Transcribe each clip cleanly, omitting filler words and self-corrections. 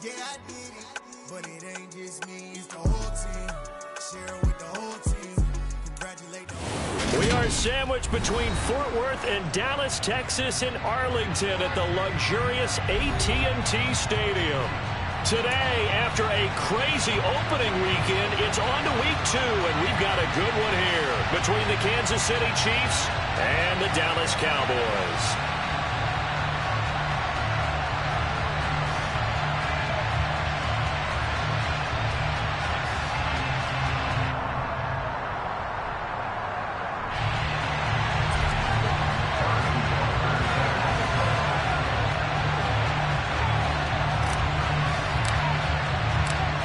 Yeah, I did it, but it ain't just me, it's the whole team. Share it with the whole team. Congratulate the whole team. We are sandwiched between Fort Worth and Dallas, Texas, in Arlington at the luxurious AT&T Stadium. Today, after a crazy opening weekend, it's on to week 2, and we've got a good one here between the Kansas City Chiefs and the Dallas Cowboys.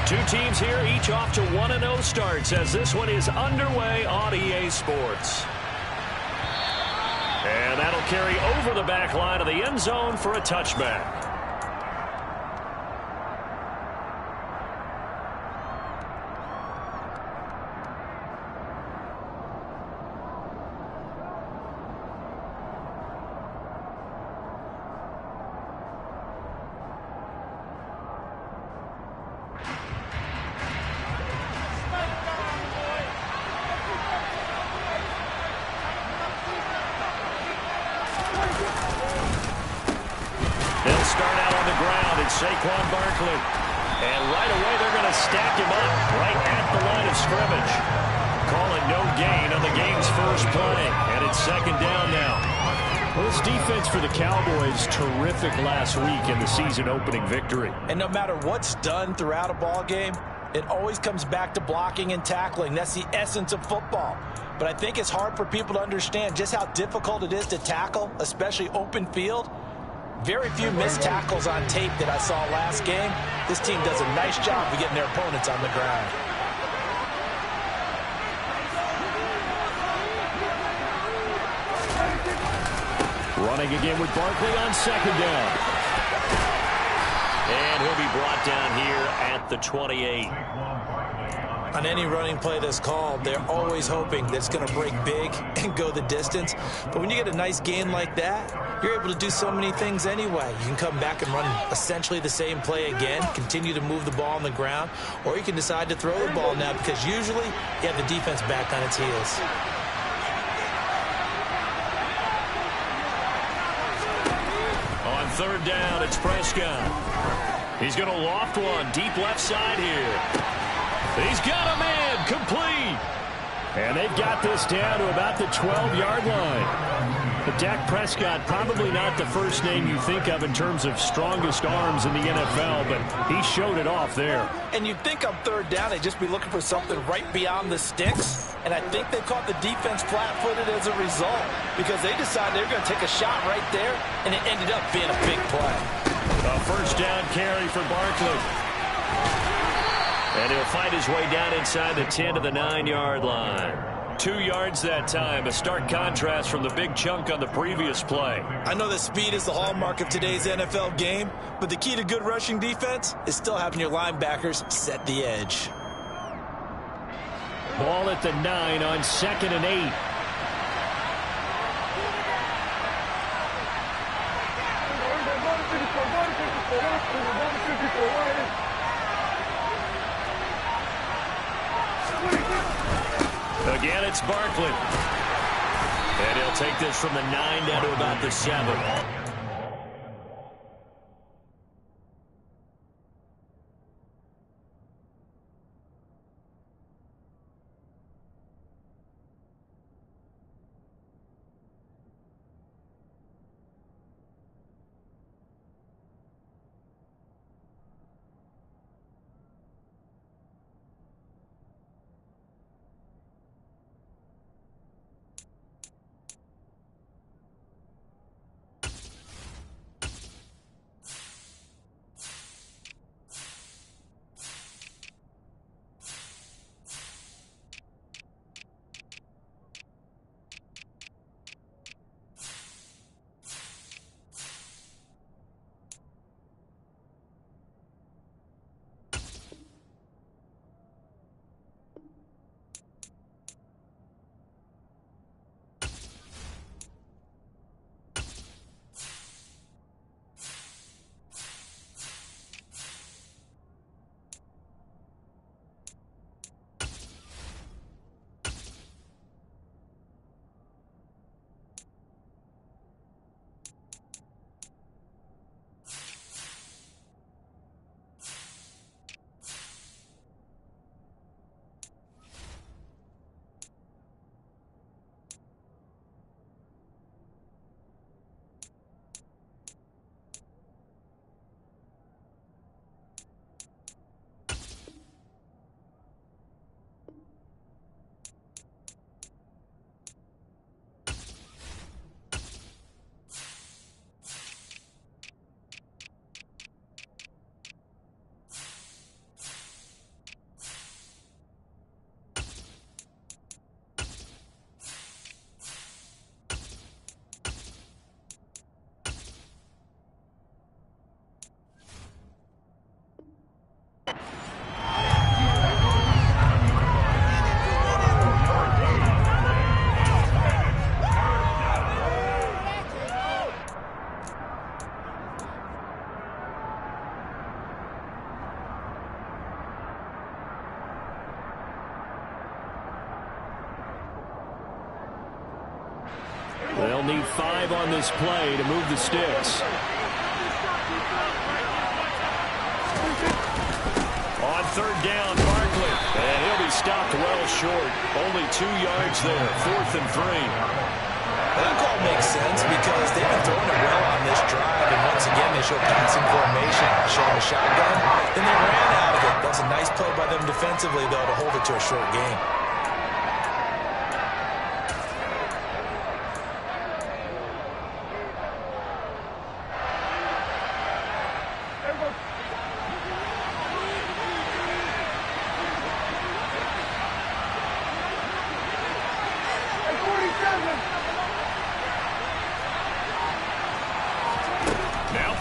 Two teams here, each off to 1-0 starts as this one is underway on EA Sports. And that'll carry over the back line of the end zone for a touchback. They'll start out on the ground. It's Saquon Barkley. And right away, they're going to stack him up right at the line of scrimmage. Calling no gain on the game's first play. And it's second down now. Well, this defense for the Cowboys, terrific last week in the season-opening victory. And no matter what's done throughout a ball game, it always comes back to blocking and tackling. That's the essence of football. But I think it's hard for people to understand just how difficult it is to tackle, especially open field. Very few missed tackles on tape that I saw last game. This team does a nice job of getting their opponents on the ground. Running again with Barkley on second down. And he'll be brought down here at the 28. On any running play that's called, they're always hoping that it's going to break big and go the distance. But when you get a nice gain like that, you're able to do so many things anyway. You can come back and run essentially the same play again, continue to move the ball on the ground, or you can decide to throw the ball now because usually you have the defense back on its heels. On third down, it's Prescott. He's going to loft one deep left side here. He's got a man complete. And they've got this down to about the 12-yard line. But Dak Prescott, probably not the first name you think of in terms of strongest arms in the NFL, but he showed it off there. And you'd think on third down they'd just be looking for something right beyond the sticks. And I think they caught the defense flat-footed as a result because they decided they were going to take a shot right there, and it ended up being a big play. A first down carry for Barkley. And he'll find his way down inside the 10 to the 9-yard line. 2 yards that time, a stark contrast from the big chunk on the previous play. I know that speed is the hallmark of today's NFL game, but the key to good rushing defense is still having your linebackers set the edge. Ball at the 9 on 2nd and 8. Again, it's Barkley. And he'll take this from the 9 down to about the 7. They'll need 5 on this play to move the sticks. On third down, Barkley. And he'll be stopped well short. Only 2 yards there. 4th and 3. That call makes sense because they've been throwing it well on this drive, and once again they show passing formation, showing a shotgun. Then they ran out of it. That's a nice play by them defensively, though, to hold it to a short game.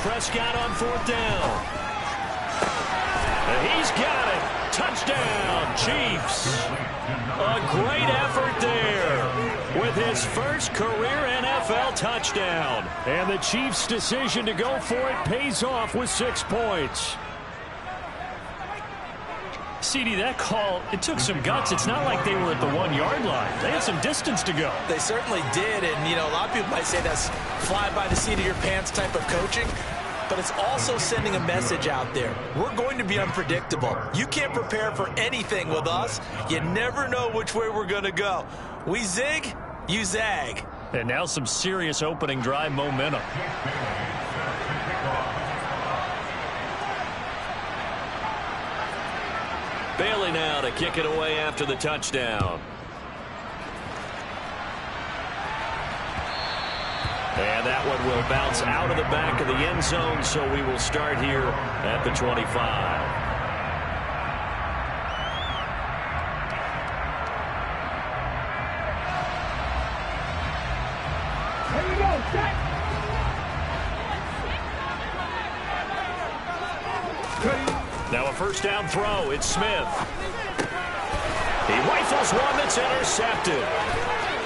Prescott on 4th down. And he's got it. Touchdown, Chiefs. A great effort there with his first career NFL touchdown. And the Chiefs' decision to go for it pays off with 6 points. CD, that call, it took some guts. It's not like they were at the 1-yard line. They had some distance to go. They certainly did, and, you know, a lot of people might say that's fly by the seat of your pants type of coaching, but it's also sending a message out there. We're going to be unpredictable. You can't prepare for anything with us. You never know which way we're going to go. We zig, you zag. And now some serious opening drive momentum. Bailey now to kick it away after the touchdown. And that one will bounce out of the back of the end zone, so we will start here at the 25. Here we go, set. Now a first down throw. It's Smith. He rifles one that's intercepted.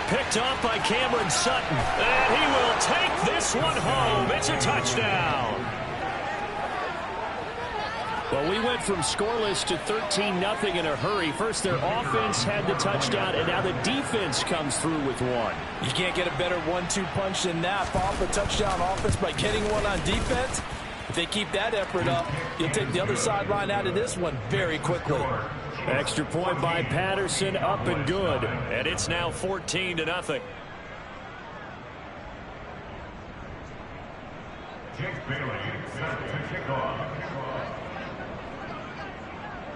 Picked off by Cameron Sutton. And he will take this one home. It's a touchdown. Well, we went from scoreless to 13-0 in a hurry. First, their offense had the touchdown, and now the defense comes through with one. You can't get a better 1-2 punch than that. Follow up a touchdown offense by getting one on defense. If they keep that effort up, you'll take the other sideline out of this one very quickly. Extra point by Patterson, up and good. And it's now 14-0.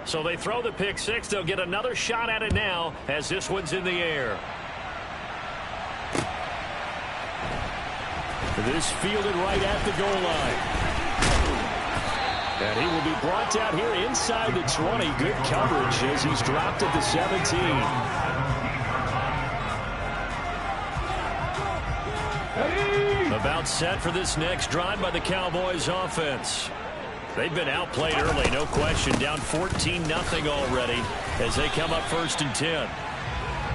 So they throw the pick six. They'll get another shot at it now as this one's in the air. This fielded right at the goal line. And he will be brought down here inside the 20. Good coverage as he's dropped at the 17. About set for this next drive by the Cowboys offense. They've been outplayed early, no question. Down 14-0 already as they come up 1st and 10.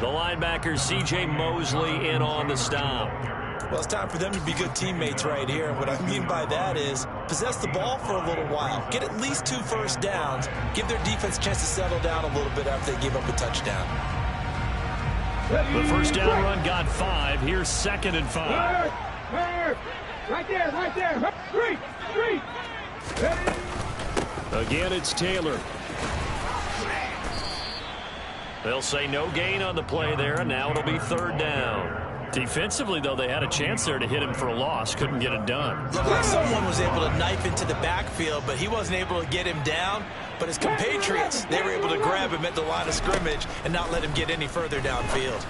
The linebacker C.J. Mosley in on the stop. Well, it's time for them to be good teammates right here. And what I mean by that is possess the ball for a little while. Get at least 2 first downs. Give their defense a chance to settle down a little bit after they give up a touchdown. The first down run got 5. Here's 2nd and 5. Right there. 3. Again, it's Taylor. They'll say no gain on the play there, and now it'll be 3rd down. Defensively, though, they had a chance there to hit him for a loss. Couldn't get it done. Looked like someone was able to knife into the backfield, but he wasn't able to get him down. But his compatriots, they were able to grab him at the line of scrimmage and not let him get any further downfield.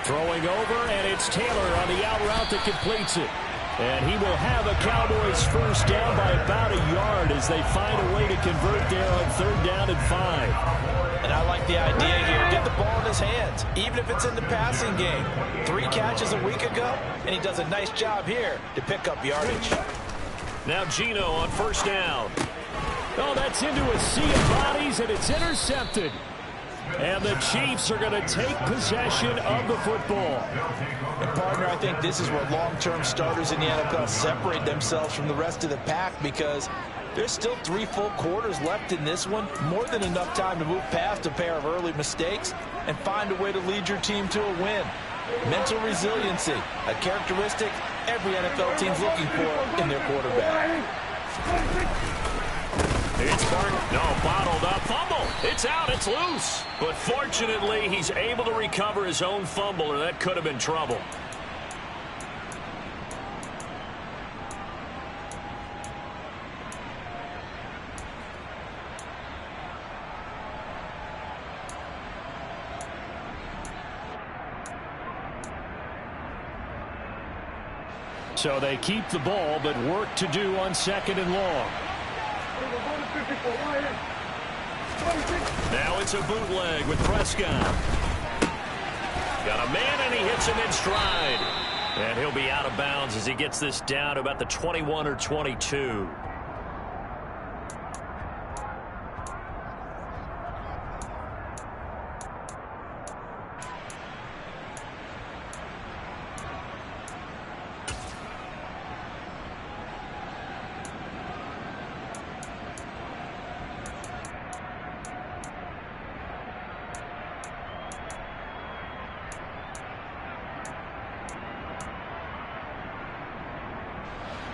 Throwing over, and it's Taylor on the out route that completes it. And he will have a Cowboys first down by about a yard as they find a way to convert there on 3rd down and 5. And I like the idea here. Get the ball in his hands, even if it's in the passing game. 3 catches a week ago, and he does a nice job here to pick up yardage. Now Gino on 1st down. Oh, that's into a sea of bodies, and it's intercepted. And the Chiefs are going to take possession of the football. And, partner, I think this is where long-term starters in the NFL separate themselves from the rest of the pack because there's still 3 full quarters left in this one. More than enough time to move past a pair of early mistakes and find a way to lead your team to a win. Mental resiliency, a characteristic every NFL team's looking for in their quarterback. It's bottled up. Fumble. It's out. It's loose. But fortunately, he's able to recover his own fumble, or that could have been trouble. So they keep the ball, but work to do on 2nd and long. Now it's a bootleg with Prescott. Got a man, and he hits him in stride. And he'll be out of bounds as he gets this down to about the 21 or 22.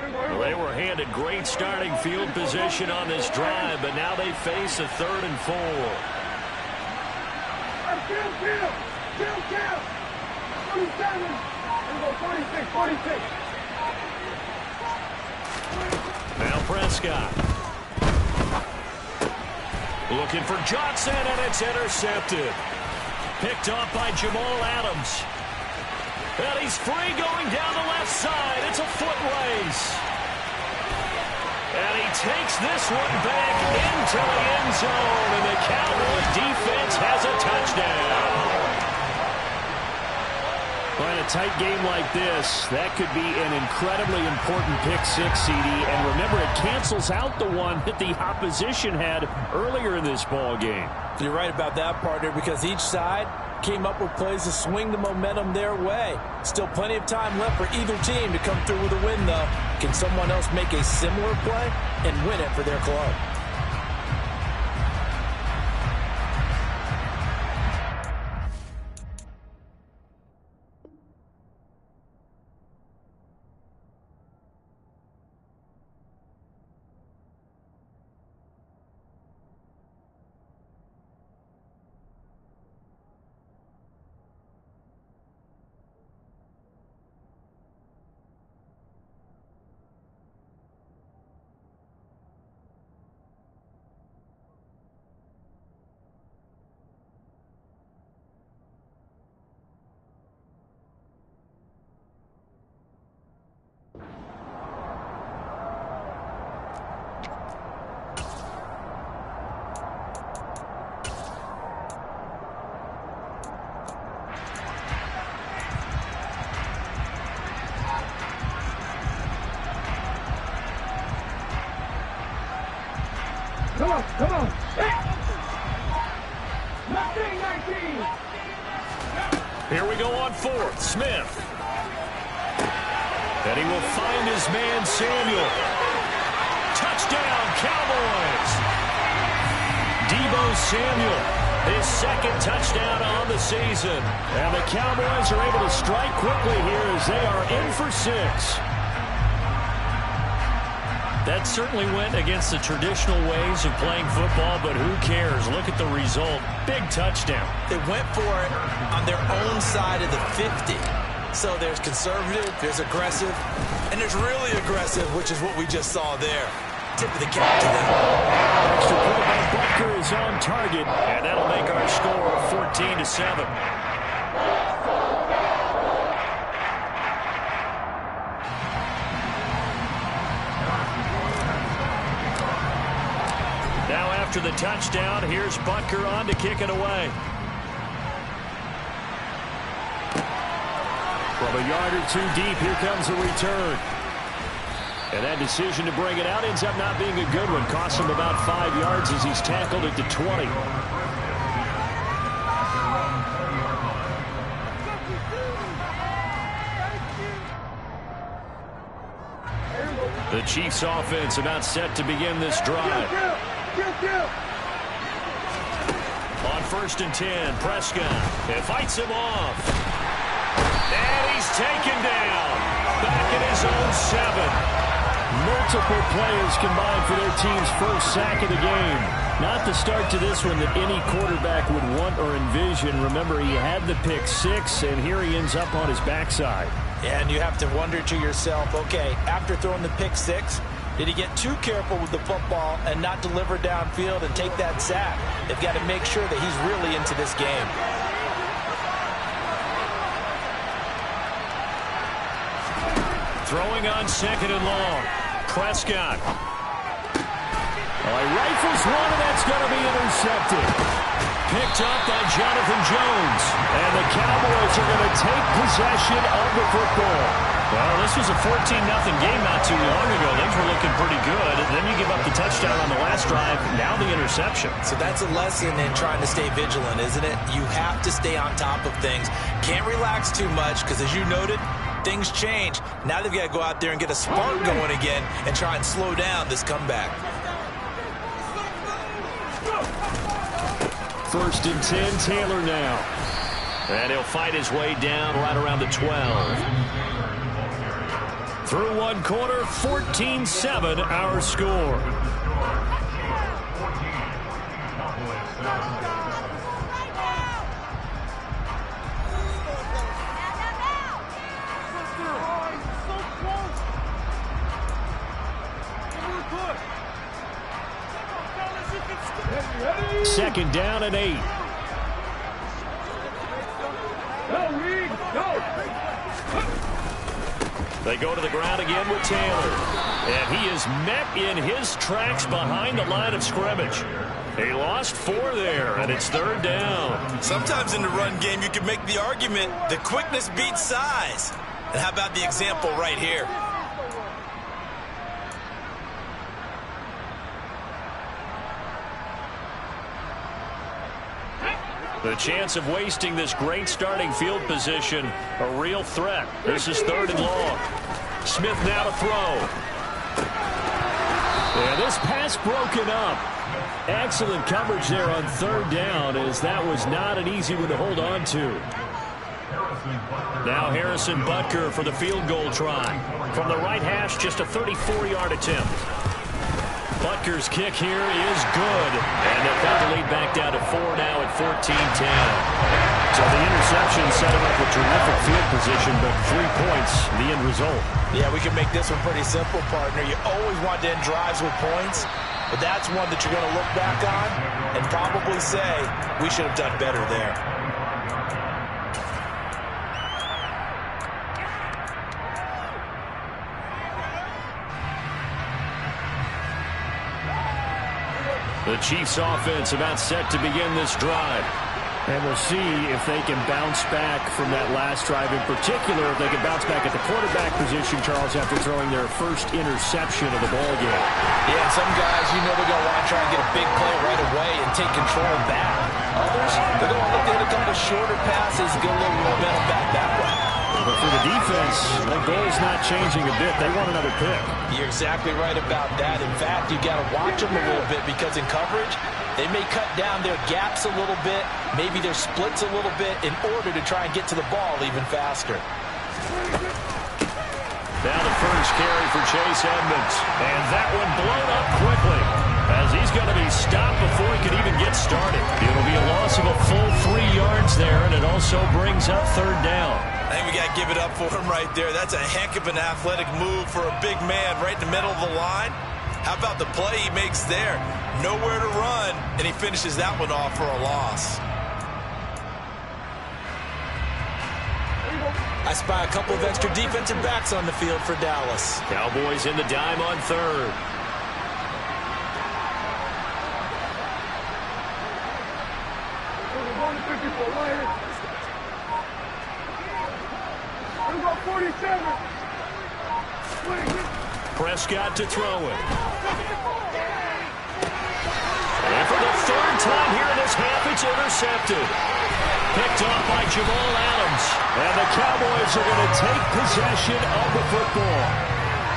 Well, they were handed great starting field position on this drive, but now they face a 3rd and 4. Kill. 47. And go 46. Now Prescott. Looking for Johnson, and it's intercepted. Picked off by Jamal Adams. And he's free going down the left side. It's a foot race. And he takes this one back into the end zone. And the Cowboys defense has a touchdown. Well, in a tight game like this, that could be an incredibly important pick six, CD. And remember, it cancels out the one that the opposition had earlier in this ball game. You're right about that, partner, because each side came up with plays to swing the momentum their way. Still plenty of time left for either team to come through with a win, though. Can someone else make a similar play and win it for their club? Come on. 19. Here we go on 4th. Smith. And he will find his man, Samuel. Touchdown, Cowboys. Deebo Samuel, his 2nd touchdown on the season. And the Cowboys are able to strike quickly here as they are in for 6. That certainly went against the traditional ways of playing football, but who cares? Look at the result. Big touchdown. They went for it on their own side of the 50. So there's conservative, there's aggressive, and there's really aggressive, which is what we just saw there. Tip of the cap to them. Extra point by Butker is on target, and that'll make our score 14-7. After the touchdown, here's Butker on to kick it away. From a yard or 2 deep, here comes a return. And that decision to bring it out ends up not being a good one. Costs him about 5 yards as he's tackled at the 20. The Chiefs offense about set to begin this drive. On 1st and 10, Prescott. It fights him off. And he's taken down. Back in his own 7. Multiple players combined for their team's first sack of the game. Not the start to this one that any quarterback would want or envision. Remember, he had the pick 6, and here he ends up on his backside. And you have to wonder to yourself, okay, after throwing the pick 6, did he get too careful with the football and not deliver downfield and take that sack? They've got to make sure that he's really into this game. Throwing on 2nd and long. Prescott. He rifles one, and that's going to be intercepted. Picked up by Jonathan Jones. And the Cowboys are going to take possession of the football. Well, this was a 14-0 game not too long ago. Things were looking pretty good. And then you give up the touchdown on the last drive. Now the interception. So that's a lesson in trying to stay vigilant, isn't it? You have to stay on top of things. Can't relax too much because, as you noted, things change. Now they've got to go out there and get a spark going again and try and slow down this comeback. 1st and 10, Taylor now. And he'll fight his way down right around the 12. Through one quarter, 14-7 our score. Second down and 8. They go to the ground again with Taylor. And he is met in his tracks behind the line of scrimmage. He lost 4 there, and it's 3rd down. Sometimes in the run game, you can make the argument that quickness beats size. And how about the example right here? The chance of wasting this great starting field position, a real threat. This is 3rd and long. Smith now to throw. And this pass broken up. Excellent coverage there on 3rd down, as that was not an easy one to hold on to. Now Harrison Butker for the field goal try. From the right hash, just a 34-yard attempt. Butker's kick here is good. And they've got the lead back down to 4 now at 14-10. So the interception set him up with terrific field position, but 3 points, the end result. Yeah, we can make this one pretty simple, partner. You always want to end drives with points, but that's one that you're going to look back on and probably say, we should have done better there. The Chiefs offense about set to begin this drive. And we'll see if they can bounce back from that last drive. In particular, if they can bounce back at the quarterback position, Charles, after throwing their first interception of the ballgame. Yeah, some guys, you know they're going to want to try and get a big play right away and take control back. Others, they're going to look to hit a couple shorter passes, get a little momentum back that way. But for the defense, the goal's not changing a bit. They want another pick. You're exactly right about that. In fact, you've got to watch them a little bit because in coverage, they may cut down their gaps a little bit, maybe their splits a little bit in order to try and get to the ball even faster. Now the first carry for Chase Edmonds. And that one blown up quickly as he's going to be stopped before he can even get started. It'll be a loss of a full 3 yards there, and it also brings up 3rd down. I think we got to give it up for him right there. That's a heck of an athletic move for a big man right in the middle of the line. How about the play he makes there? Nowhere to run, and he finishes that one off for a loss. I spy a couple of extra defensive backs on the field for Dallas. Cowboys in the dime on 3rd. Prescott to throw it. And for the 3rd time here in this half, it's intercepted. Picked off by Jamal Adams. And the Cowboys are going to take possession of the football.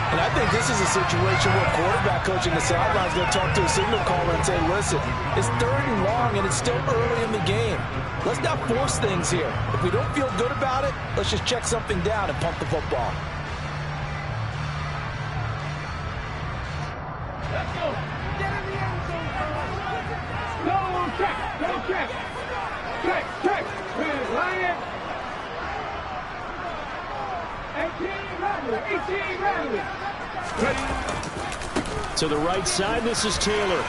And I think this is a situation where quarterback coach in the sideline is going to talk to a signal caller and say, listen, it's 3rd and long and it's still early in the game. Let's not force things here. If we don't feel good about it, let's just check something down and pump the football. Let's go. Get in the end zone. No check. No check. Check. Line it. 18 Radley. To the right side, this is Taylor.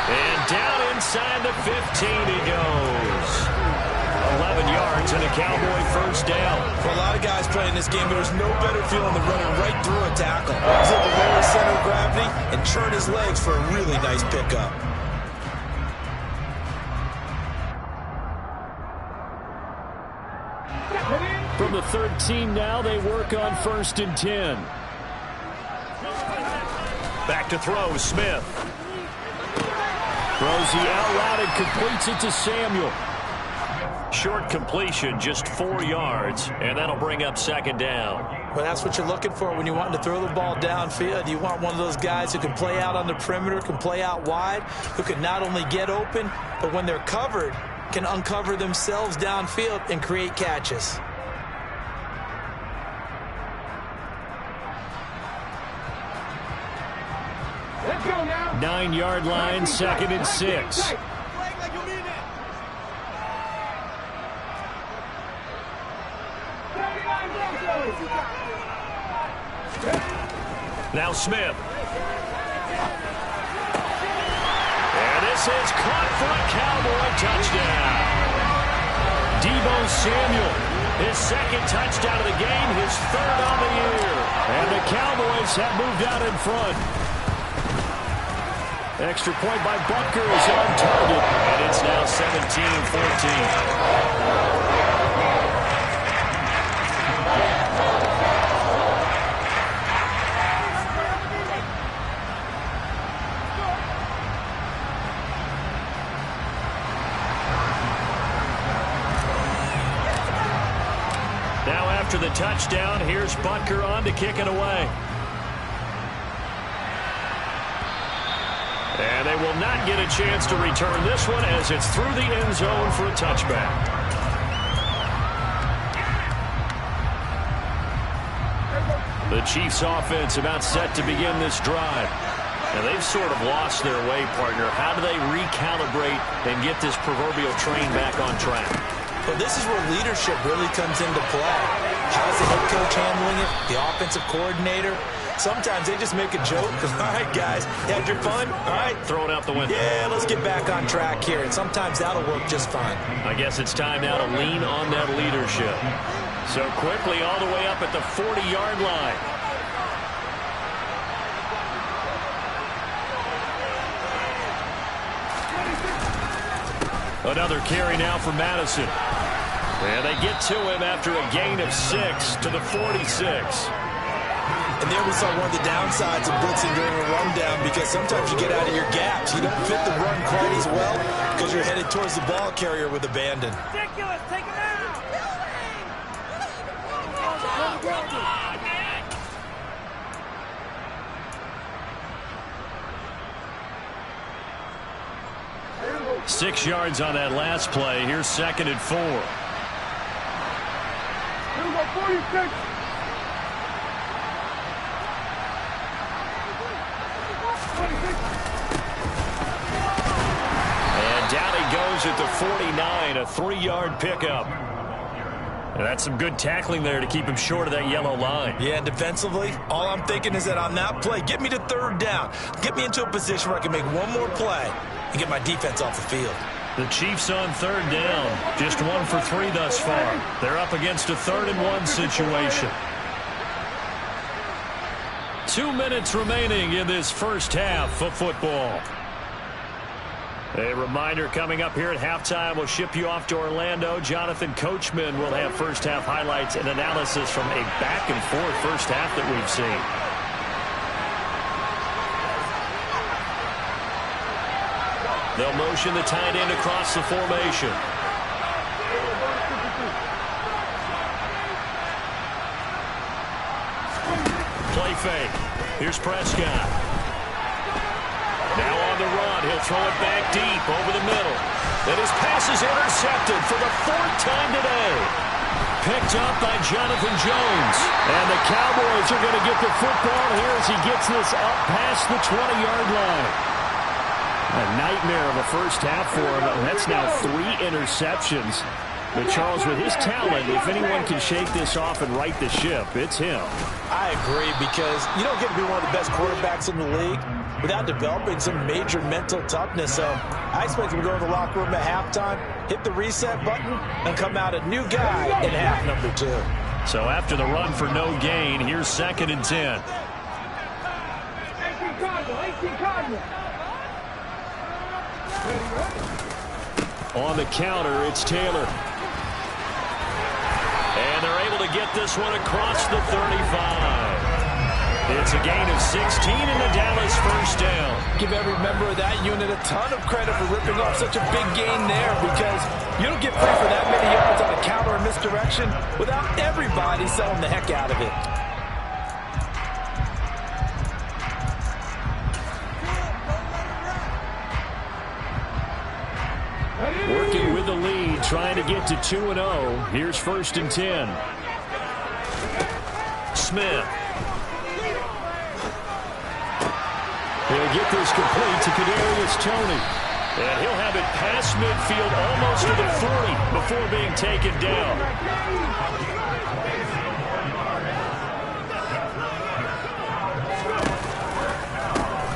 And down inside the 15 he goes. 11 yards and a Cowboy first down. For a lot of guys playing this game, there's no better feeling than running right through a tackle. He's able to lower his center of gravity and churn his legs for a really nice pickup. From the 13 now, they work on 1st and 10. Back to throw, Smith. Throws the out route and completes it to Samuel. Short completion, just 4 yards, and that'll bring up 2nd down. Well, that's what you're looking for when you want to throw the ball downfield. You want one of those guys who can play out on the perimeter, can play out wide, who can not only get open, but when they're covered, can uncover themselves downfield and create catches. Let's go now. 9-yard line, 2nd and 6. Now Smith. And this is caught for a Cowboy touchdown. Deebo Samuel, his 2nd touchdown of the game, his 3rd on the year. And the Cowboys have moved out in front. Extra point by Butker is on target. And it's now 17-14. After the touchdown, here's Butker on to kick it away. And they will not get a chance to return this one as it's through the end zone for a touchback. The Chiefs offense about set to begin this drive. And they've sort of lost their way, partner. How do they recalibrate and get this proverbial train back on track? Well, this is where leadership really comes into play. How's the head coach handling it? The offensive coordinator? Sometimes they just make a joke. All right, guys, you had your fun? All right. Throw it out the window. Yeah, let's get back on track here. And sometimes that'll work just fine. I guess it's time now to lean on that leadership. So quickly all the way up at the 40-yard line. Another carry now for Madison. And they get to him after a gain of 6 to the 46. And there we saw one of the downsides of blitzing during a rundown, because sometimes you get out of your gaps. You don't fit the run quite as well because you're headed towards the ball carrier with abandon. Ridiculous. Take it out. 6 yards on that last play. Here's 2nd and 4. Here we go, 46. And down he goes at the 49, a 3-yard pickup. And that's some good tackling there to keep him short of that yellow line. Yeah, and defensively, all I'm thinking is that on that play, get me to 3rd down. Get me into a position where I can make one more play and get my defense off the field. The Chiefs on 3rd down. Just 1 for 3 thus far. They're up against a 3rd and 1 situation. 2 minutes remaining in this first half of football. A reminder coming up here at halftime. We'll ship you off to Orlando. Jonathan Coachman will have first half highlights and analysis from a back and forth first half that we've seen. They'll motion the tight end across the formation. fake. Here's Prescott. Now on the run. He'll throw it back deep over the middle. And his pass is intercepted for the 4th time today. Picked up by Jonathan Jones. And the Cowboys are going to get the football here as he gets this up past the 20-yard line. A nightmare of a first half for him. That's now 3 interceptions. But, Charles, with his talent, if anyone can shake this off and right the ship, it's him. I agree, because you don't get to be one of the best quarterbacks in the league without developing some major mental toughness. So I expect him to go to the locker room at halftime, hit the reset button, and come out a new guy in half number 2. So after the run for no gain, here's 2nd and 10. 18 Cardinal. On the counter, it's Taylor. And they're able to get this one across the 35. It's a gain of 16 and the Dallas first down. Give every member of that unit a ton of credit for ripping off such a big gain there, because you don't get free for that many yards on a counter or misdirection without everybody selling the heck out of it. Working with the lead, trying to get to 2-0. Here's 1st and 10. Smith. He'll get this complete to Kadarius Toney. And he'll have it past midfield almost to the 40 before being taken down.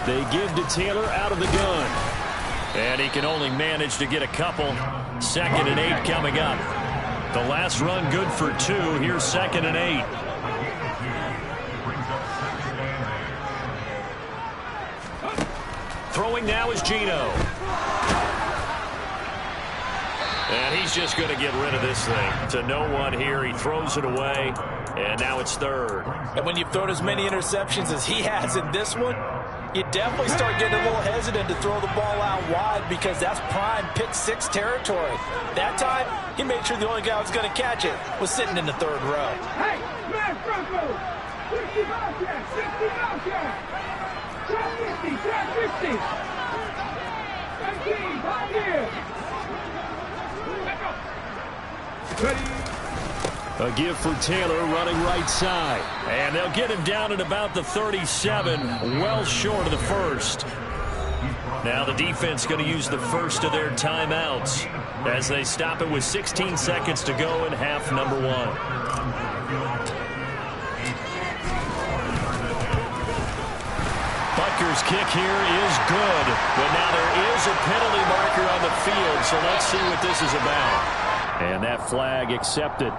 They give to Taylor out of the gun. And he can only manage to get a couple. 2nd and 8 coming up. The last run good for 2. Here's 2nd and 8. Throwing now is Geno. And he's just going to get rid of this thing. To no one here. He throws it away. And now it's 3rd. And when you've thrown as many interceptions as he has in this one, you definitely start getting a little hesitant to throw the ball out wide, because that's prime pick 6 territory. That time, he made sure the only guy who was going to catch it was sitting in the 3rd row. Hey, smash Bronco! 60 miles here, 60 miles here! Track 50, track 50! 19, 5 here! Ready? A give for Taylor, running right side. And they'll get him down at about the 37, well short of the 1st. Now the defense going to use the first of their timeouts as they stop it with 16 seconds to go in half number 1. Butker's kick here is good, but now there is a penalty marker on the field, so let's see what this is about. And that flag accepted.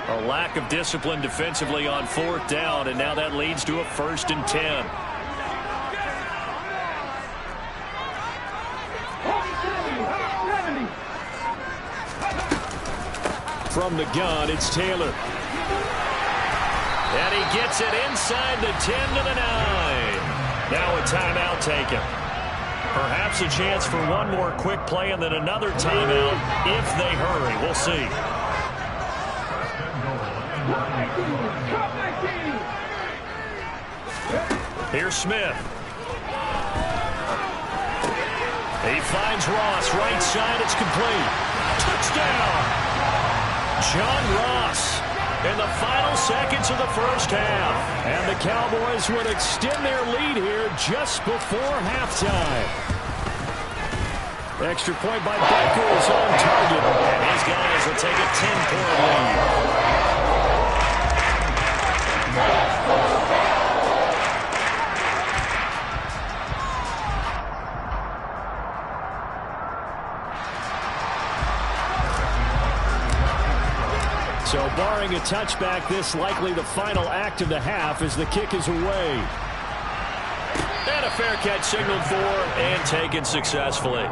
A lack of discipline defensively on 4th down, and now that leads to a 1st and 10. From the gun, it's Taylor. And he gets it inside the 10 to the 9. Now a timeout taken. Perhaps a chance for one more quick play and then another timeout if they hurry. We'll see. Here's Smith. He finds Ross right side. It's complete. Touchdown! John Ross in the final seconds of the first half. And the Cowboys would extend their lead here just before halftime. Extra point by Baker is on target. And his guys will take a 10-point lead. So barring a touchback, this likely the final act of the half as the kick is away. And a fair catch signaled for and taken successfully.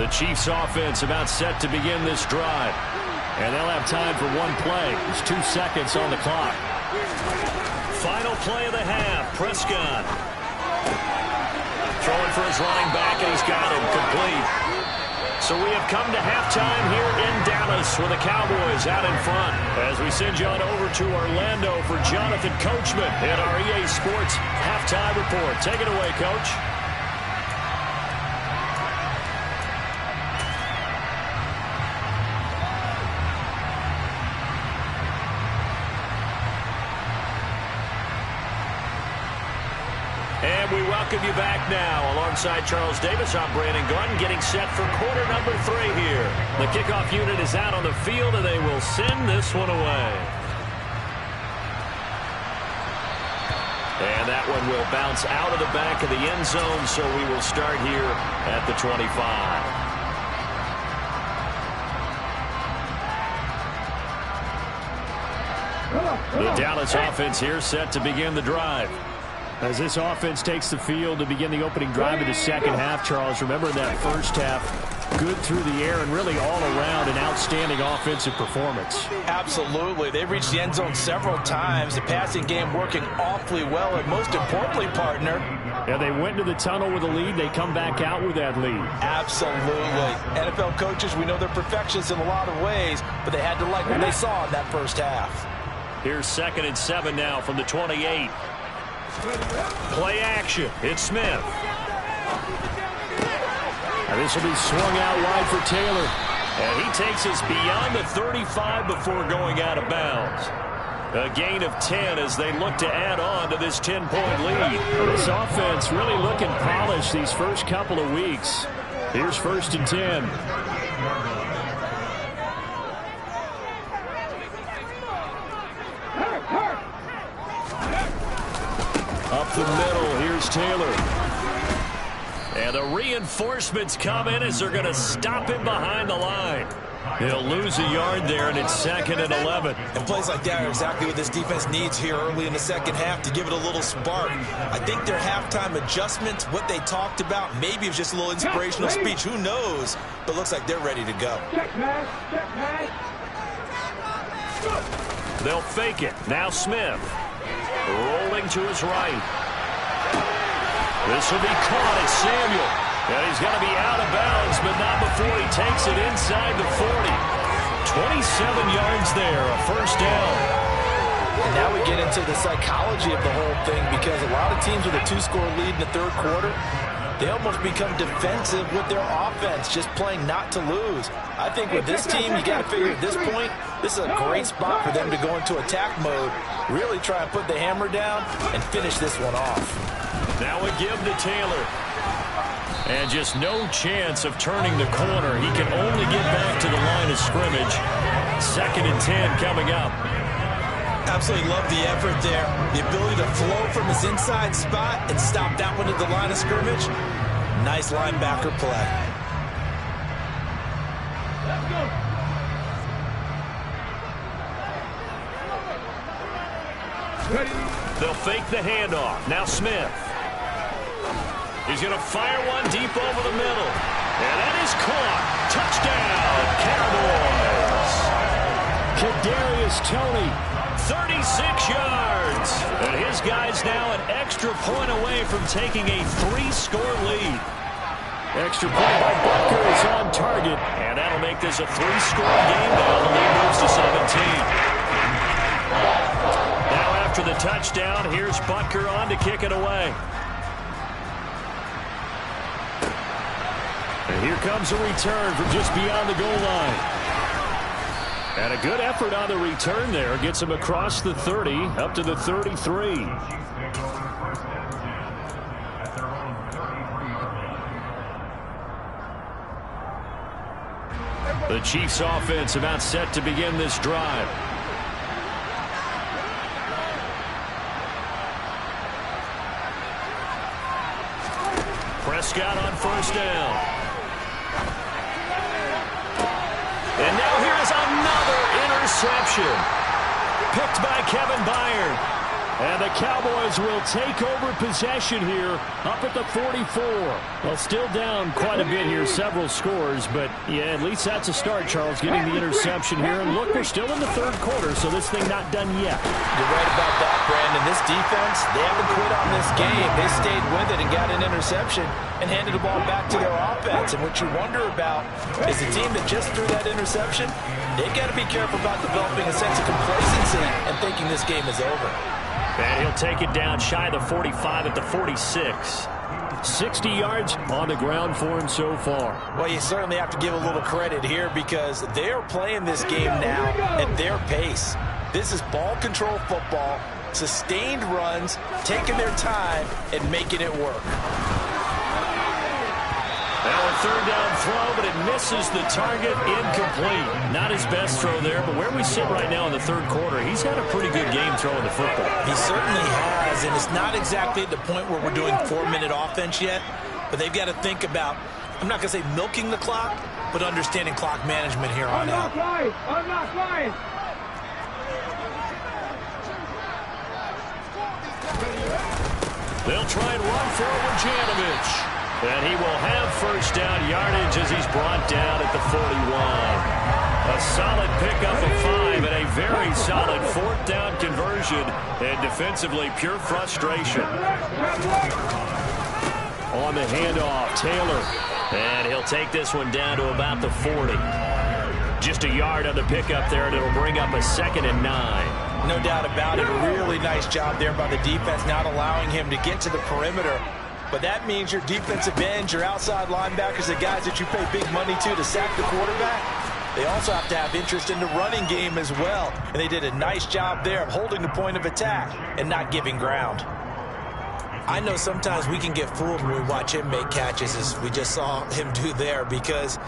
The Chiefs offense about set to begin this drive. And they'll have time for one play. There's 2 seconds on the clock. Final play of the half. Prescott throwing for his running back, and he's got him complete. So we have come to halftime here in Dallas with the Cowboys out in front. As we send you on over to Orlando for Jonathan Coachman in our EA Sports halftime report. Take it away, Coach. And we welcome you back now. Alongside Charles Davis, I'm Brandon Gordon, getting set for quarter number 3 here. The kickoff unit is out on the field, and they will send this one away. And that one will bounce out of the back of the end zone, so we will start here at the 25. The Dallas offense here set to begin the drive. As this offense takes the field to begin the opening drive of the second half, Charles, remember in that first half, good through the air and really all around an outstanding offensive performance. Absolutely. They've reached the end zone several times. The passing game working awfully well, and most importantly, partner. Yeah, they went to the tunnel with a lead. They come back out with that lead. Absolutely. NFL coaches, we know they're perfectionists in a lot of ways, but they had to like what they saw in that first half. Here's 2nd and 7 now from the 28. Play action. It's Smith. And this will be swung out wide for Taylor. And he takes us beyond the 35 before going out of bounds. A gain of 10 as they look to add on to this 10-point lead. This offense really looking polished these first couple of weeks. Here's 1st and 10. Up the middle, here's Taylor. And the reinforcements come in as they're going to stop him behind the line. He'll lose a yard there, and it's 2nd and 11. And plays like that are exactly what this defense needs here early in the second half to give it a little spark. I think their halftime adjustment, what they talked about, maybe it was just a little inspirational speech. Who knows? But looks like they're ready to go. They'll fake it. Now Smith. Rolling to his right. This will be caught at Samuel. And he's going to be out of bounds, but not before he takes it inside the 40. 27 yards there, a first down. And now we get into the psychology of the whole thing, because a lot of teams with a 2-score lead in the third quarter, they almost become defensive with their offense, just playing not to lose. I think with this team, you got to figure at this point, this is a great spot for them to go into attack mode, really try and put the hammer down and finish this one off. Now a give to Taylor. And just no chance of turning the corner. He can only get back to the line of scrimmage. 2nd and 10 coming up. Absolutely love the effort there. The ability to flow from his inside spot and stop that one at the line of scrimmage. Nice linebacker play. They'll fake the handoff. Now Smith. He's going to fire one deep over the middle. And that is caught. Touchdown, Cowboys. Kadarius Toney. 36 yards. And his guy's now an extra point away from taking a 3-score lead. Extra point by Butker is on target. And that'll make this a 3-score game now. The lead moves to 17. Now after the touchdown, here's Butker on to kick it away. And here comes a return from just beyond the goal line. And a good effort on the return there. Gets him across the 30, up to the 33. The Chiefs offense about set to begin this drive. Prescott on 1st down. And now here is another interception. Picked by Kevin Byard. And the Cowboys will take over possession here up at the 44. Well, still down quite a bit here, several scores, but yeah, at least that's a start, Charles, getting the interception here. And look, we're still in the third quarter, so this thing not done yet. You're right about that, Brandon. This defense, they haven't quit on this game. They stayed with it and got an interception and handed the ball back to their offense. And what you wonder about is the team that just threw that interception, they've got to be careful about developing a sense of complacency and thinking this game is over. And he'll take it down shy of the 45 at the 46. 60 yards on the ground for him so far. Well, you certainly have to give a little credit here because they're playing this game now at their pace. This is ball control football, sustained runs, taking their time and making it work. Now a third down throw, but it misses the target, incomplete. Not his best throw there, but where we sit right now in the third quarter, he's had a pretty good game throwing the football. He certainly has, and it's not exactly at the point where we're doing 4-minute offense yet, but they've got to think about, I'm not going to say milking the clock, but understanding clock management here on out. I'm not flying. They'll try and run for Janovich. And he will have first down yardage as he's brought down at the 41. A solid pickup of 5 and a very solid fourth down conversion. And defensively, pure frustration. On the handoff, Taylor. And he'll take this one down to about the 40. Just a yard on the pickup there, and it'll bring up a 2nd and 9. No doubt about it. A really nice job there by the defense, not allowing him to get to the perimeter. But that means your defensive ends, your outside linebackers, the guys that you pay big money to sack the quarterback, they also have to have interest in the running game as well. And they did a nice job there of holding the point of attack and not giving ground. I know sometimes we can get fooled when we watch him make catches, as we just saw him do there, because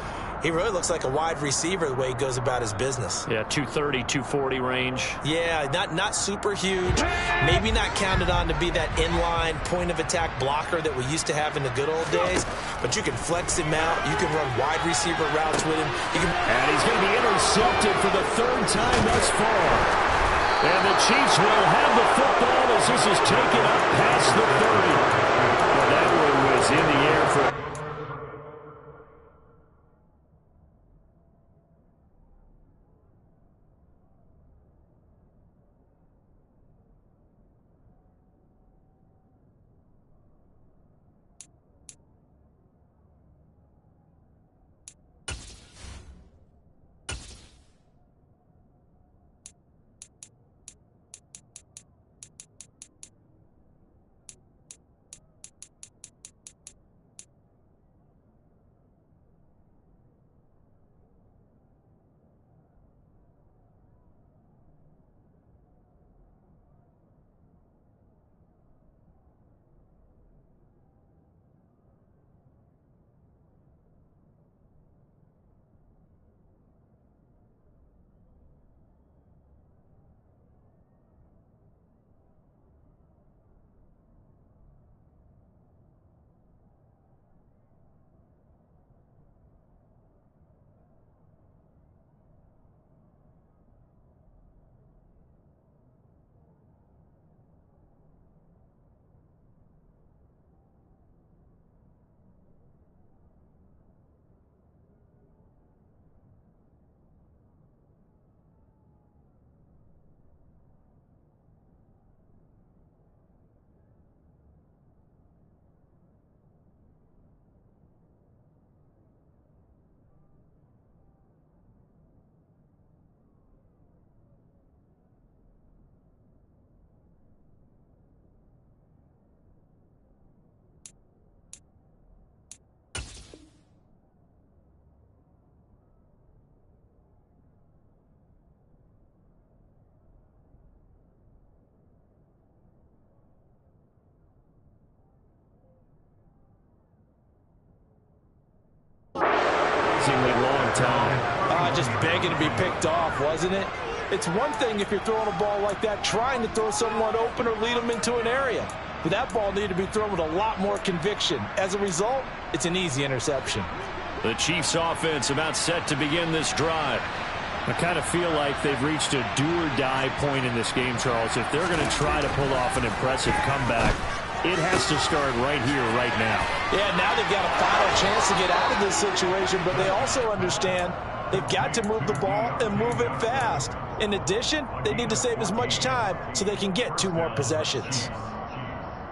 he really looks like a wide receiver the way he goes about his business. Yeah, 230, 240 range. Yeah, not super huge. Maybe not counted on to be that inline point-of-attack blocker that we used to have in the good old days. But you can flex him out. You can run wide receiver routes with him. And he's going to be intercepted for the third time thus far. And the Chiefs will have the football as this is taken up past the 30. Well, that one was in the air for... Long time. Just begging to be picked off, wasn't it? It's one thing if you're throwing a ball like that, trying to throw someone open or lead them into an area. But that ball needed to be thrown with a lot more conviction. As a result, it's an easy interception. The Chiefs offense about set to begin this drive. I kind of feel like they've reached a do-or-die point in this game, Charles. If they're going to try to pull off an impressive comeback, it has to start right here, right now. Yeah, now they've got a final chance to get out of this situation, but they also understand they've got to move the ball and move it fast. In addition, they need to save as much time so they can get 2 more possessions.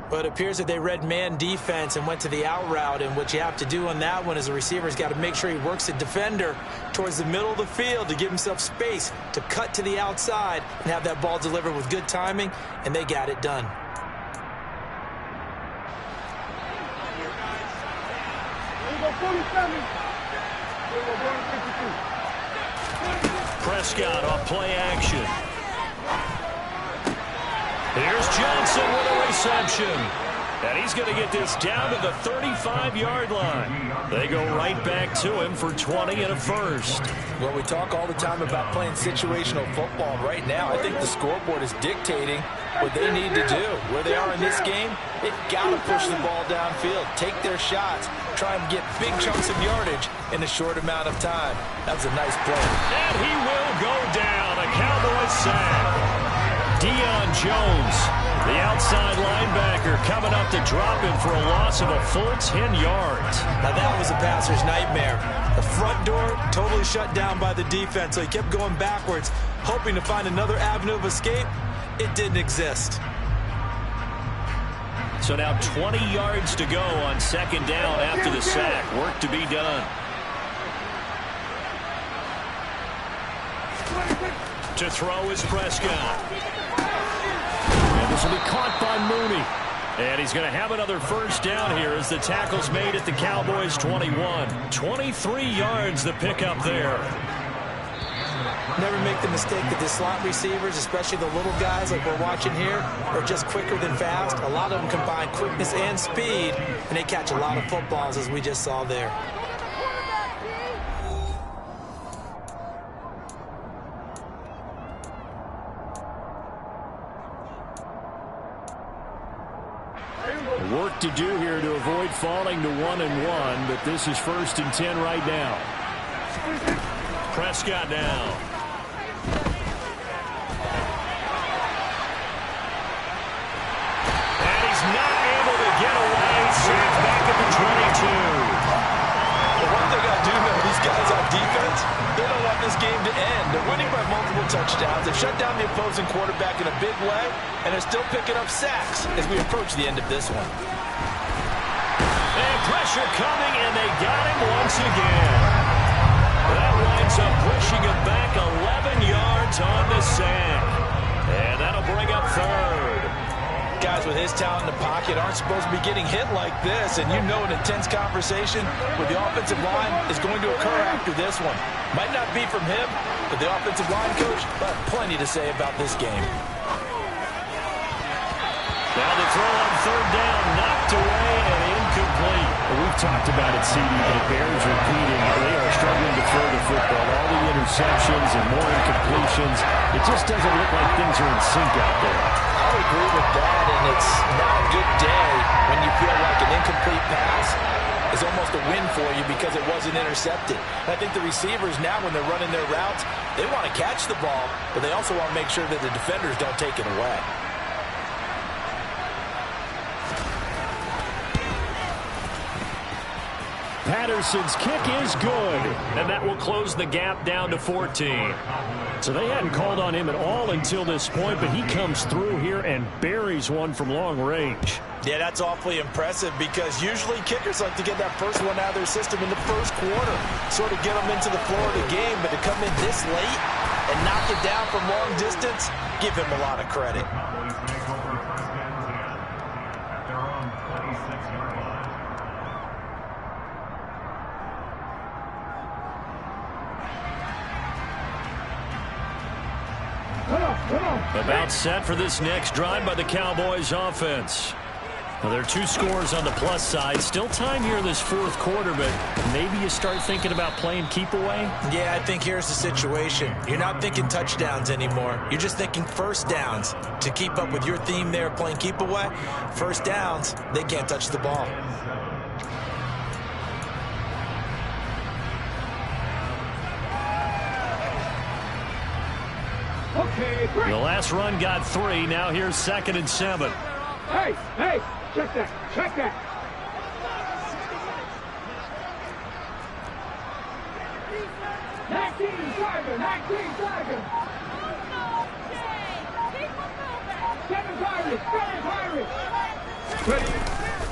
But it appears that they read man defense and went to the out route, and what you have to do on that one is the receiver's got to make sure he works the defender towards the middle of the field to give himself space to cut to the outside and have that ball delivered with good timing, and they got it done. Prescott off play action. Here's Johnson with a reception. And he's going to get this down to the 35-yard line. They go right back to him for 20 and a first. Well, we talk all the time about playing situational football. Right now, I think the scoreboard is dictating what they need to do. Where they are in this game, they've got to push the ball downfield, take their shots, try and get big chunks of yardage in a short amount of time. That was a nice play. And he will go down. A Cowboys sack. Deion Jones, the outside linebacker, coming up to drop him for a loss of a full 10 yards. Now that was a passer's nightmare. The front door totally shut down by the defense, so he kept going backwards, hoping to find another avenue of escape. It didn't exist. So now 20 yards to go on second down after the sack. Work to be done. To throw is Prescott. And this will be caught by Mooney. And he's going to have another first down here as the tackle's made at the Cowboys 21. 23 yards the pickup there. Never make the mistake that the slot receivers, especially the little guys like we're watching here, are just quicker than fast. A lot of them combine quickness and speed, and they catch a lot of footballs, as we just saw there. Work to do here to avoid falling to 1-1, but this is 1st and 10 right now. Prescott down. And he's not able to get away. Sacked back at the 22. The one thing I do know, these guys on defense, they don't want this game to end. They're winning by multiple touchdowns. They've shut down the opposing quarterback in a big way, and they're still picking up sacks as we approach the end of this one. And pressure coming, and they got him once again. That winds up pushing him back 11 yards on the sack. And that'll bring up third. Guys with his talent in the pocket aren't supposed to be getting hit like this, and you know an intense conversation with the offensive line is going to occur after this one. Might not be from him, but the offensive line coach will have plenty to say about this game. Now the throw on third down, knocked away and incomplete. Well, we've talked about it, CD, but it bears repeating. They are struggling to throw the football. All the interceptions and more incompletions. It just doesn't look like things are in sync out there. I would agree with that, and it's not a good day when you feel like an incomplete pass is almost a win for you because it wasn't intercepted. And I think the receivers now, when they're running their routes, they want to catch the ball, but they also want to make sure that the defenders don't take it away. Patterson's kick is good. And that will close the gap down to 14. So they hadn't called on him at all until this point, but he comes through here and buries one from long range. Yeah, that's awfully impressive because usually kickers like to get that first one out of their system in the first quarter, sort of get them into the flow of the game, but to come in this late and knock it down from long distance, give him a lot of credit. About set for this next drive by the Cowboys offense. Well, there are 2 scores on the plus side. Still time here in this fourth quarter, but maybe you start thinking about playing keep away? Yeah, I think here's the situation. You're not thinking touchdowns anymore. You're just thinking first downs. To keep up with your theme there, playing keep away, first downs, they can't touch the ball. Okay, break. The last run got 3. Now here's 2nd and 7. Hey, check that, check that.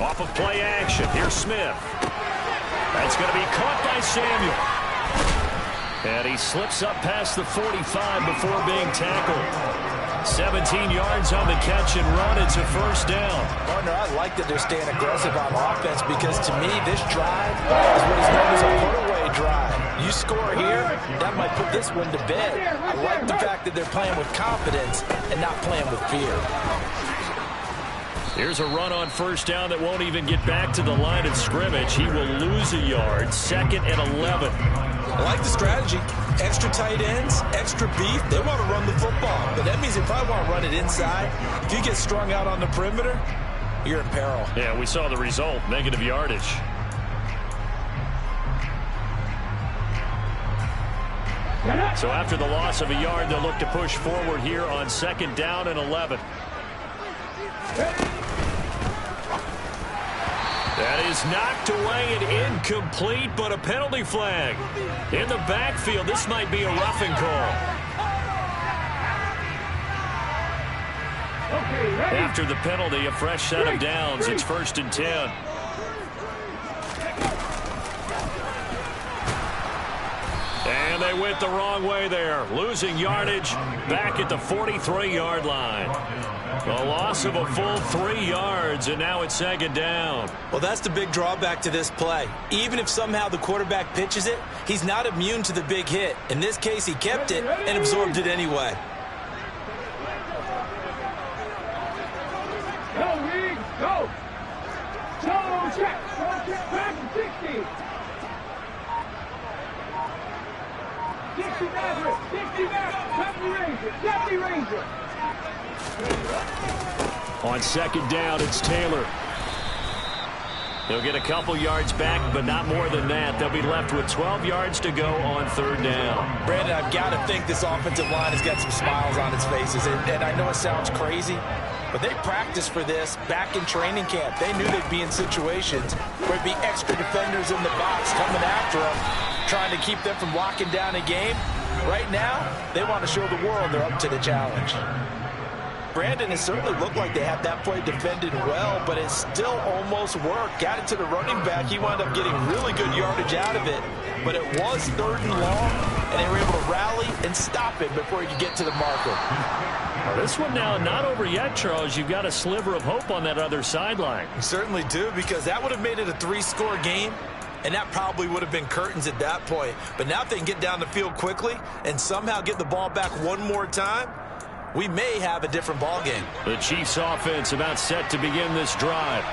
Off of play action. Here's Smith. That's going to be caught by Samuel. And he slips up past the 45 before being tackled. 17 yards on the catch and run. It's a first down. Partner, I like that they're staying aggressive on offense because to me, this drive is what is known as a put-away drive. You score here, that might put this one to bed. I like the fact that they're playing with confidence and not playing with fear. Here's a run on first down that won't even get back to the line of scrimmage. He will lose a yard. 2nd and 11. I like the strategy. Extra tight ends, extra beef. They want to run the football, but that means they probably want to run it inside. If you get strung out on the perimeter, you're in peril. Yeah, we saw the result. Negative yardage. So after the loss of a yard, they'll look to push forward here on 2nd down and 11. That is knocked away and incomplete, but a penalty flag. In the backfield, this might be a roughing call. After the penalty, a fresh set of downs. It's 1st and 10. And they went the wrong way there. Losing yardage back at the 43-yard line. A loss of a full 3 yards, and now it's 2nd down. Well, that's the big drawback to this play. Even if somehow the quarterback pitches it, he's not immune to the big hit. In this case, he kept it and absorbed it anyway. Go, Reed, go. Check, back to 60. 60 Maverick, 60 Maverick, 70 Ranger. On 2nd down, it's Taylor. They'll get a couple yards back, but not more than that. They'll be left with 12 yards to go on 3rd down. Brandon, I've got to think this offensive line has got some smiles on its faces. And I know it sounds crazy, but they practiced for this back in training camp. They knew they'd be in situations where there'd be extra defenders in the box coming after them, trying to keep them from locking down a game. Right now, they want to show the world they're up to the challenge. Brandon, it certainly looked like they had that play defended well, but it still almost worked. Got it to the running back. He wound up getting really good yardage out of it, but it was 3rd and long, and they were able to rally and stop it before he could get to the marker. Well, this one now not over yet, Charles. You've got a sliver of hope on that other sideline. You certainly do, because that would have made it a 3-score game, and that probably would have been curtains at that point. But now if they can get down the field quickly and somehow get the ball back one more time, we may have a different ball game. The Chiefs offense about set to begin this drive.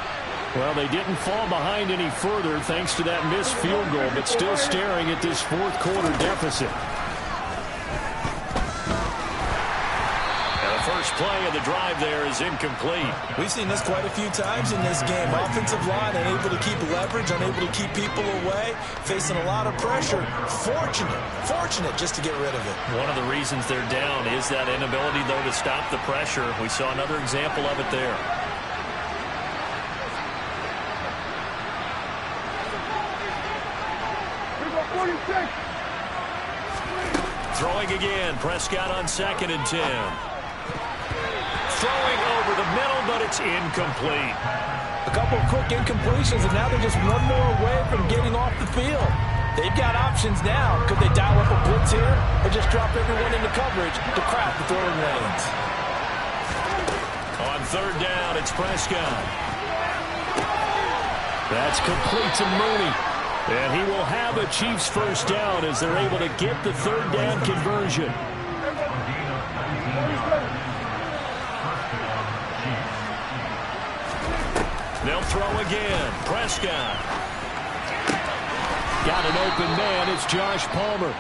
Well, they didn't fall behind any further thanks to that missed field goal, but still staring at this 4th quarter deficit. And the first play of the drive there is incomplete. We've seen this quite a few times in this game. Offensive line unable to keep leverage, unable to keep people away, facing a lot of pressure. Fortunate just to get rid of it. One of the reasons they're down is that inability, though, to stop the pressure. We saw another example of it there. Throwing again. Prescott on 2nd and 10. Throwing over the middle, but it's incomplete. A couple of quick incompletions, and now they're just one more away from getting off the field. They've got options now. Could they dial up a blitz here or just drop everyone into coverage to crowd the throwing lanes? On 3rd down, it's Prescott. That's complete to Mooney. And he will have a Chiefs first down as they're able to get the 3rd down conversion. They'll throw again. Prescott. Got an open man. It's Josh Palmer.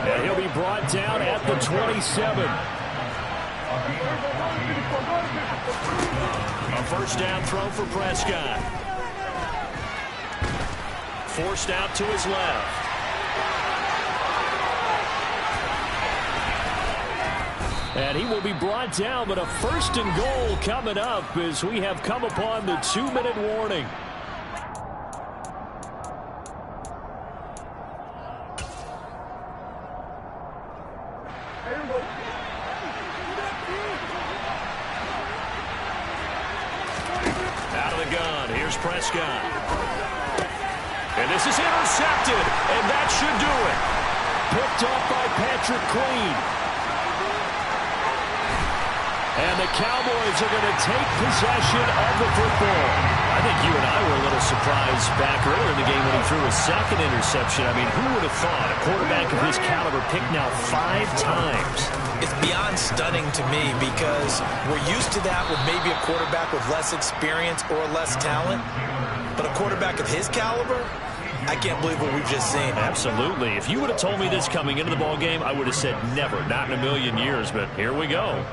And he'll be brought down at the 27. A first down throw for Prescott. Forced out to his left. And he will be brought down, but a 1st and goal coming up as we have come upon the 2-minute warning. Out of the gun, here's Prescott. And this is intercepted, and that should do it. Picked up by Patrick Queen. And the Cowboys are going to take possession of the football. I think you and I were a little surprised back earlier in the game when he threw his 2nd interception. I mean, who would have thought a quarterback of his caliber picked now 5 times? It's beyond stunning to me because we're used to that with maybe a quarterback with less experience or less talent. But a quarterback of his caliber, I can't believe what we've just seen. Absolutely. If you would have told me this coming into the ball game, I would have said never, not in a million years, but here we go.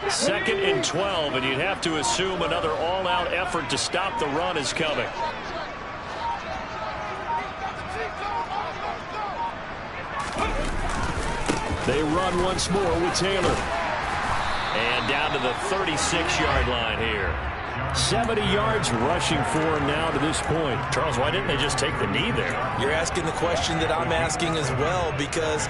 2nd and 12, and you'd have to assume another all-out effort to stop the run is coming. They run once more with Taylor. And down to the 36-yard line here. 70 yards rushing for him now to this point. Charles, why didn't they just take the knee there? You're asking the question that I'm asking as well, because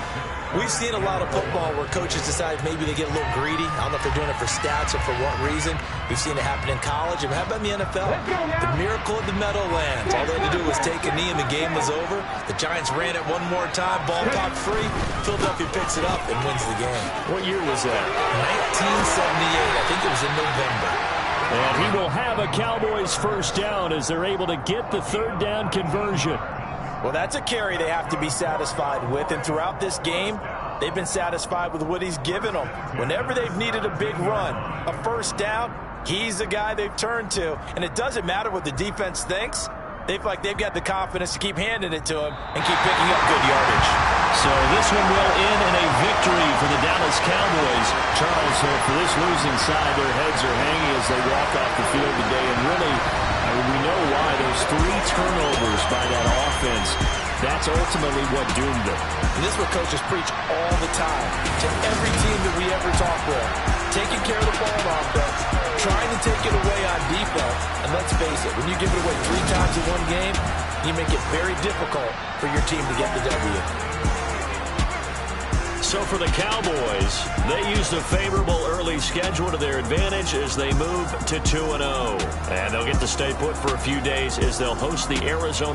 we've seen a lot of football where coaches decide maybe they get a little greedy. I don't know if they're doing it for stats or for what reason. We've seen it happen in college. And how about in the NFL? The miracle of the Meadowlands. All they had to do was take a knee and the game was over. The Giants ran it one more time. Ball popped free. Philadelphia picks it up and wins the game. What year was that? 1978. I think it was in November. And he will have a Cowboys 1st down as they're able to get the 3rd down conversion. Well, that's a carry they have to be satisfied with. And throughout this game, they've been satisfied with what he's given them. Whenever they've needed a big run, a 1st down, he's the guy they've turned to. And it doesn't matter what the defense thinks. They feel like they've got the confidence to keep handing it to him and keep picking up good yardage. So this one will end in a victory for the Dallas Cowboys. Charles, for this losing side, their heads are hanging as they walk off the field today. And really, we know why. Those 3 turnovers by that offense, that's ultimately what doomed them. And this is what coaches preach all the time to every team that we ever talk with. Taking care of the ball on offense, trying to take it away on defense. And let's face it, when you give it away 3 times in one game, you make it very difficult for your team to get the W. So for the Cowboys, they used a favorable early schedule to their advantage as they move to 2-0. And they'll get to stay put for a few days as they'll host the Arizona